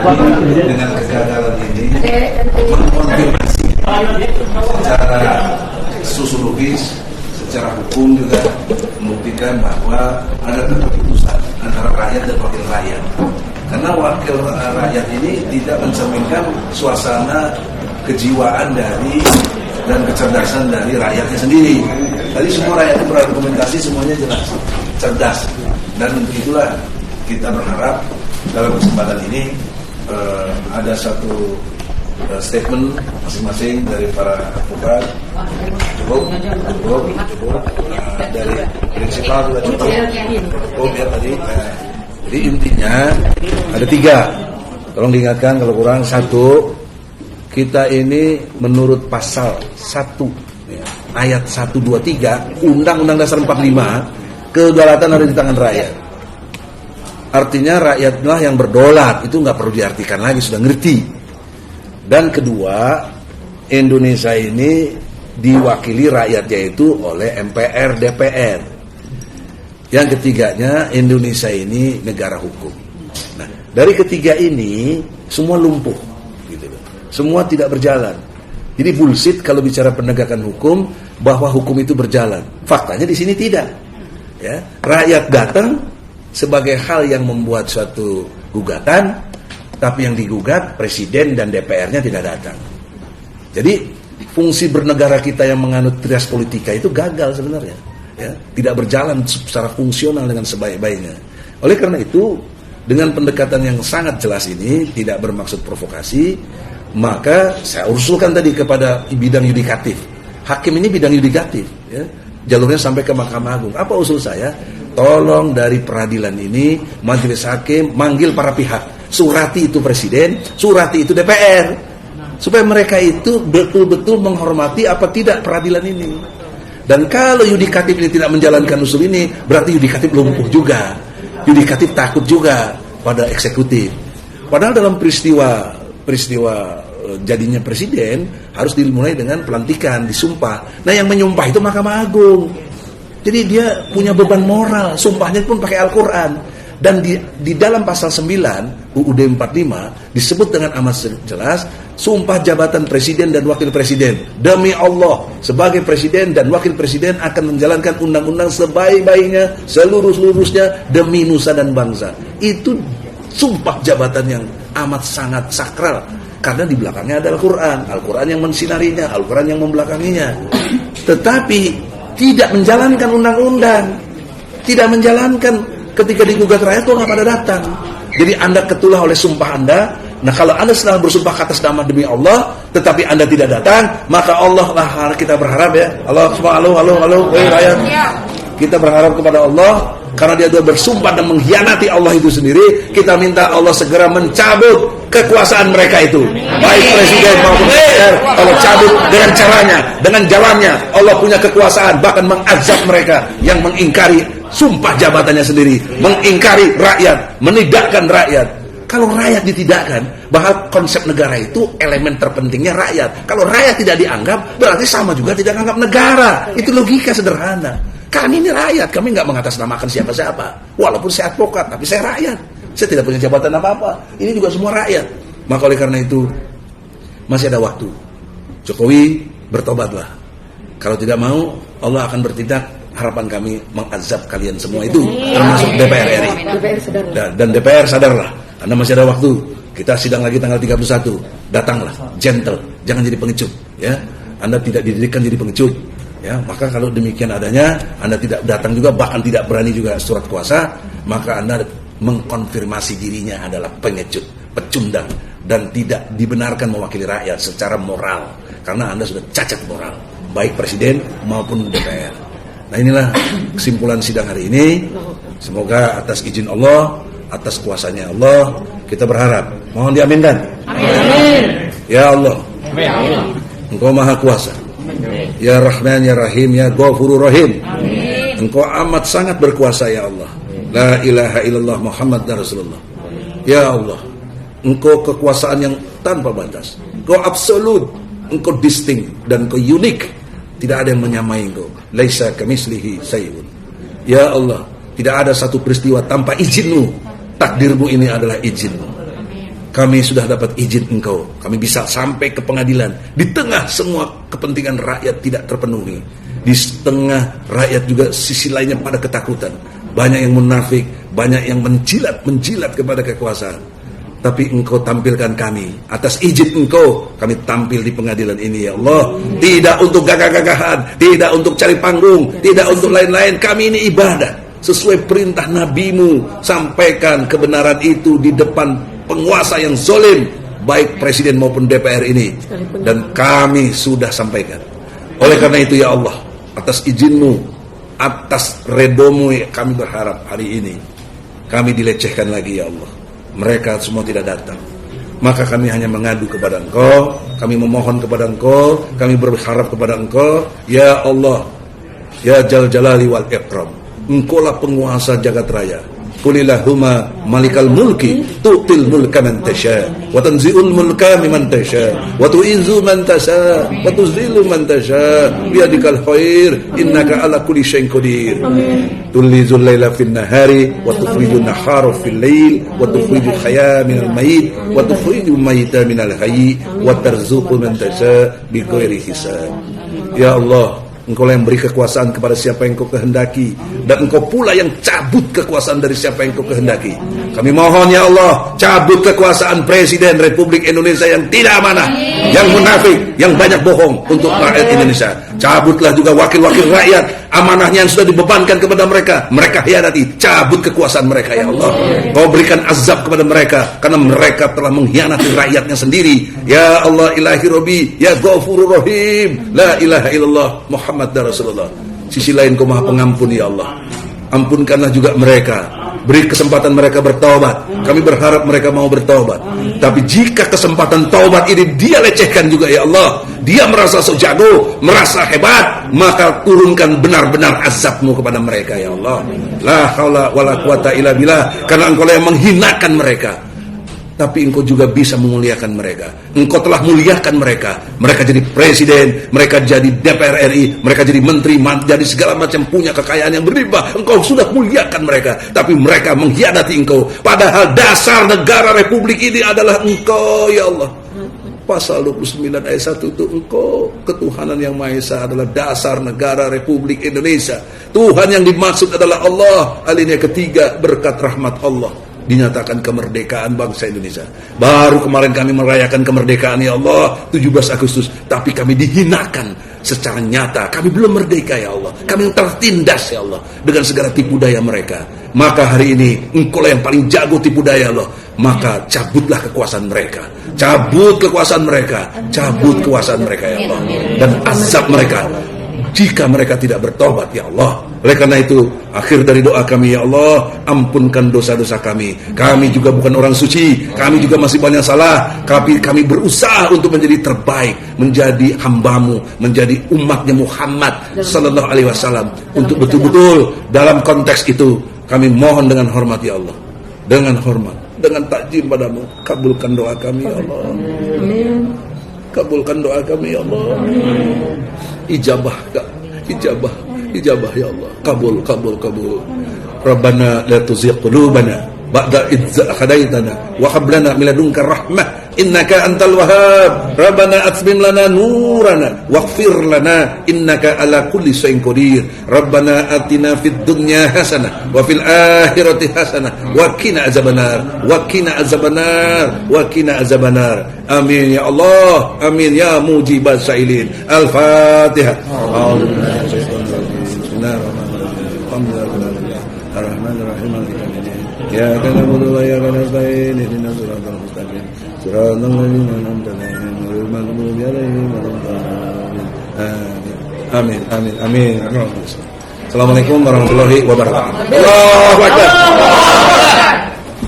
Jadi dengan kegagalan ini mengkonfirmasi secara sosiologis, secara hukum juga membuktikan bahwa ada keputusan antara rakyat dan wakil rakyat. Karena wakil rakyat ini tidak mencerminkan suasana kejiwaan dari dan kecerdasan dari rakyatnya sendiri. Tadi semua rakyat itu berargumentasi semuanya jelas, cerdas, dan itulah kita berharap dalam kesempatan ini ada satu statement masing-masing dari para advokat. Cukup. Dari prinsipal juga cukup ya tadi. Jadi intinya ada 3. Tolong diingatkan kalau kurang 1. Kita ini menurut pasal 1 ayat 1, 2, 3 Undang-Undang Dasar 45, kedaulatan ada di tangan rakyat. Artinya rakyatlah yang berdolat, itu nggak perlu diartikan lagi, sudah ngerti. Dan kedua, Indonesia ini diwakili rakyatnya itu oleh MPR, DPR. Yang ketiganya, Indonesia ini negara hukum. Nah, dari ketiga ini semua lumpuh, gitu loh. Semua tidak berjalan. Jadi bullshit kalau bicara penegakan hukum bahwa hukum itu berjalan. Faktanya di sini tidak. Ya, rakyat datang sebagai hal yang membuat suatu gugatan, tapi yang digugat presiden dan DPR-nya tidak datang. Jadi fungsi bernegara kita yang menganut trias politika itu gagal sebenarnya, ya, tidak berjalan secara fungsional dengan sebaik-baiknya. Oleh karena itu, dengan pendekatan yang sangat jelas ini, tidak bermaksud provokasi, maka saya usulkan tadi kepada bidang yudikatif. Hakim ini bidang yudikatif, ya, jalurnya sampai ke Mahkamah Agung. Apa usul saya? Tolong dari peradilan ini majelis hakim manggil para pihak, surati itu presiden, surati itu DPR, supaya mereka itu betul-betul menghormati apa tidak peradilan ini. Dan kalau yudikatif ini tidak menjalankan usul ini, berarti yudikatif lumpuh juga, yudikatif takut juga pada eksekutif. Padahal dalam peristiwa jadinya presiden harus dimulai dengan pelantikan, disumpah. Nah, yang menyumpah itu Mahkamah Agung. Jadi dia punya beban moral, sumpahnya pun pakai Al-Quran. Dan di dalam pasal 9 UUD 45 disebut dengan amat jelas, sumpah jabatan presiden dan wakil presiden. Demi Allah, sebagai presiden dan wakil presiden akan menjalankan undang-undang sebaik-baiknya, seluruh-seluruhnya demi nusa dan bangsa. Itu sumpah jabatan yang amat sangat sakral. Karena di belakangnya ada Al-Quran. Al-Quran yang mensinarinya, Al-Quran yang membelakanginya. Tetapi tidak menjalankan undang-undang, tidak menjalankan. Ketika digugat rakyat kok nggak pada datang. Jadi Anda ketulah oleh sumpah Anda. Nah, kalau Anda sedang bersumpah atas nama demi Allah, tetapi Anda tidak datang, maka Allah lah kita berharap, ya. Allah subhanahu rakyat. Kita berharap kepada Allah karena dia sudah bersumpah dan mengkhianati Allah itu sendiri. Kita minta Allah segera mencabut kekuasaan mereka itu, baik presiden maupun DPR. Allah cabut dengan caranya, dengan jalannya. Allah punya kekuasaan, bahkan mengazab mereka yang mengingkari sumpah jabatannya sendiri, mengingkari rakyat, menidakkan rakyat. Kalau rakyat ditidakkan, bahwa konsep negara itu elemen terpentingnya rakyat. Kalau rakyat tidak dianggap, berarti sama juga tidak menganggap negara. Itu logika sederhana. Kami ini rakyat, kami nggak mengatasnamakan siapa-siapa. Walaupun saya advokat, tapi saya rakyat. Saya tidak punya jabatan apa-apa. Ini juga semua rakyat. Maka oleh karena itu, masih ada waktu. Jokowi, bertobatlah. Kalau tidak mau, Allah akan bertindak. Harapan kami mengazab kalian semua itu, termasuk DPR RI. Dan DPR sadarlah, Anda masih ada waktu. Kita sidang lagi tanggal 31. Datanglah, gentle, jangan jadi pengecut, ya. Anda tidak didirikan jadi pengecut, ya. Maka kalau demikian adanya, Anda tidak datang juga, bahkan tidak berani juga surat kuasa, maka Anda mengkonfirmasi dirinya adalah pengecut, pecundang, dan tidak dibenarkan mewakili rakyat secara moral, karena Anda sudah cacat moral, baik presiden maupun DPR. Nah, inilah kesimpulan sidang hari ini. Semoga atas izin Allah, atas kuasanya Allah, kita berharap. Mohon diaminkan. Amin. Ya Allah, amin. Engkau maha kuasa. Amin. Ya Rahman, Ya Rahim, Ya Ghafurur Rahim. Amin. Engkau amat sangat berkuasa, Ya Allah. La ilaha illallah Muhammad Rasulullah. Ya Allah, Engkau kekuasaan yang tanpa batas. Engkau absolut, Engkau distinct, dan Engkau unik. Tidak ada yang menyamai Engkau. Laisa kamislihi syai'un. Ya Allah, tidak ada satu peristiwa tanpa izin-Mu. Takdir-Mu ini adalah izin-Mu. kami sudah dapat izin Engkau, kami bisa sampai ke pengadilan di tengah semua kepentingan rakyat tidak terpenuhi, di tengah rakyat juga sisi lainnya pada ketakutan, banyak yang munafik, banyak yang menjilat kepada kekuasaan. Tapi Engkau tampilkan kami, atas izin Engkau kami tampil di pengadilan ini ya Allah, tidak untuk gagah-gagahan, tidak untuk cari panggung, tidak untuk lain-lain. Kami ini ibadah sesuai perintah Nabi-Mu, sampaikan kebenaran itu di depan penguasa yang zalim, baik presiden maupun DPR ini, dan kami sudah sampaikan. Oleh karena itu ya Allah, atas izin-Mu, atas redomu, kami berharap hari ini kami dilecehkan lagi ya Allah, mereka semua tidak datang, maka kami hanya mengadu kepada Engkau, kami memohon kepada Engkau, kami berharap kepada Engkau ya Allah, ya Jal Jalali wal Ikram, Engkaulah penguasa jagat raya. Qulillahumma malikal mulki tu'til mulka man tasha wa tanzi'ul mulka mimman tasha wa tu'izzu man tasha wa tuzillu man tasha biyadikal khair innaka ala kulli syai'in qadir. Tulizul laila fin nahari wa tukhrijun nahara fil lail wa tukhrijul hayya minal mayyit wa tukhrijul mayyita minal hayy wa tarzuqu man tasha bighairi hisab. Ya Allah, Engkau yang beri kekuasaan kepada siapa yang Engkau kehendaki, dan Engkau pula yang cabut kekuasaan dari siapa yang Engkau kehendaki. Kami mohon ya Allah, cabut kekuasaan Presiden Republik Indonesia yang tidak amanah, yang munafik, yang banyak bohong untuk rakyat Indonesia. Cabutlah juga wakil-wakil rakyat, amanahnya yang sudah dibebankan kepada mereka, mereka hianati. Cabut kekuasaan mereka ya Allah. Kau berikan azab kepada mereka karena mereka telah mengkhianati rakyatnya sendiri. Ya Allah ilahi Rabbi, ya Ghafurur Rahim, la ilaha illallah Muhammad Rasulullah. Sisi lain Kau Maha Pengampun ya Allah, ampunkanlah juga mereka, beri kesempatan mereka bertaubat. Kami berharap mereka mau bertaubat, tapi jika kesempatan taubat ini dia lecehkan juga ya Allah, dia merasa sok jago, merasa hebat, maka turunkan benar-benar azab-Mu kepada mereka ya Allah. La haula wala quwata illa billah, karena Engkau yang menghinakan mereka, tapi Engkau juga bisa memuliakan mereka. Engkau telah muliakan mereka. Mereka jadi presiden, mereka jadi DPR RI, mereka jadi menteri, jadi segala macam, punya kekayaan yang berlimpah. Engkau sudah muliakan mereka, tapi mereka mengkhianati Engkau. Padahal dasar negara Republik ini adalah Engkau ya Allah. Pasal 29 ayat 1 itu Engkau, ketuhanan yang Maha Esa adalah dasar negara Republik Indonesia. Tuhan yang dimaksud adalah Allah. Alinea ketiga, berkat rahmat Allah dinyatakan kemerdekaan bangsa Indonesia. Baru kemarin kami merayakan kemerdekaan ya Allah, 17 Agustus, tapi kami dihinakan secara nyata. Kami belum merdeka ya Allah, kami tertindas ya Allah dengan segala tipu daya mereka. Maka hari ini Engkau yang paling jago tipu daya Allah, maka cabutlah kekuasaan mereka, cabut kekuasaan mereka, cabut kekuasaan mereka ya Allah, dan azab mereka jika mereka tidak bertobat ya Allah. Oleh karena itu, akhir dari doa kami ya Allah, ampunkan dosa-dosa kami. Kami juga bukan orang suci, kami juga masih banyak salah, tapi kami berusaha untuk menjadi terbaik, menjadi hamba-Mu, menjadi umatnya Muhammad sallallahu alaihi wasallam. Untuk betul-betul dalam konteks itu kami mohon dengan hormat ya Allah, dengan hormat, dengan takjim padamu, kabulkan doa kami ya Allah. Kabulkan doa kami ya Allah. Ijabah ijabah ya Allah. Kabul. Rabbana la tuzigh qulubana ba'da idh hadaitana wa hab lana min ladunka rahmah innaka antal wahhab. Rabbana atmim lana nurana waghfir lana innaka ala kulli syai'in qadir. Rabbana atina fid dunya hasanah wa fil akhirati hasanah wa qina azabannar wa qina azabannar. Amin ya Allah, amin ya mujibas sa'ilin. Al-Fatihah. Ya kana budu ya kana bayin inna siratal mustaqim siratal ladzina an'amta 'alaihim ghairil maghdubi 'alaihim waladdallin. Amin. Assalamualaikum warahmatullahi wabarakatuh. Allahu akbar.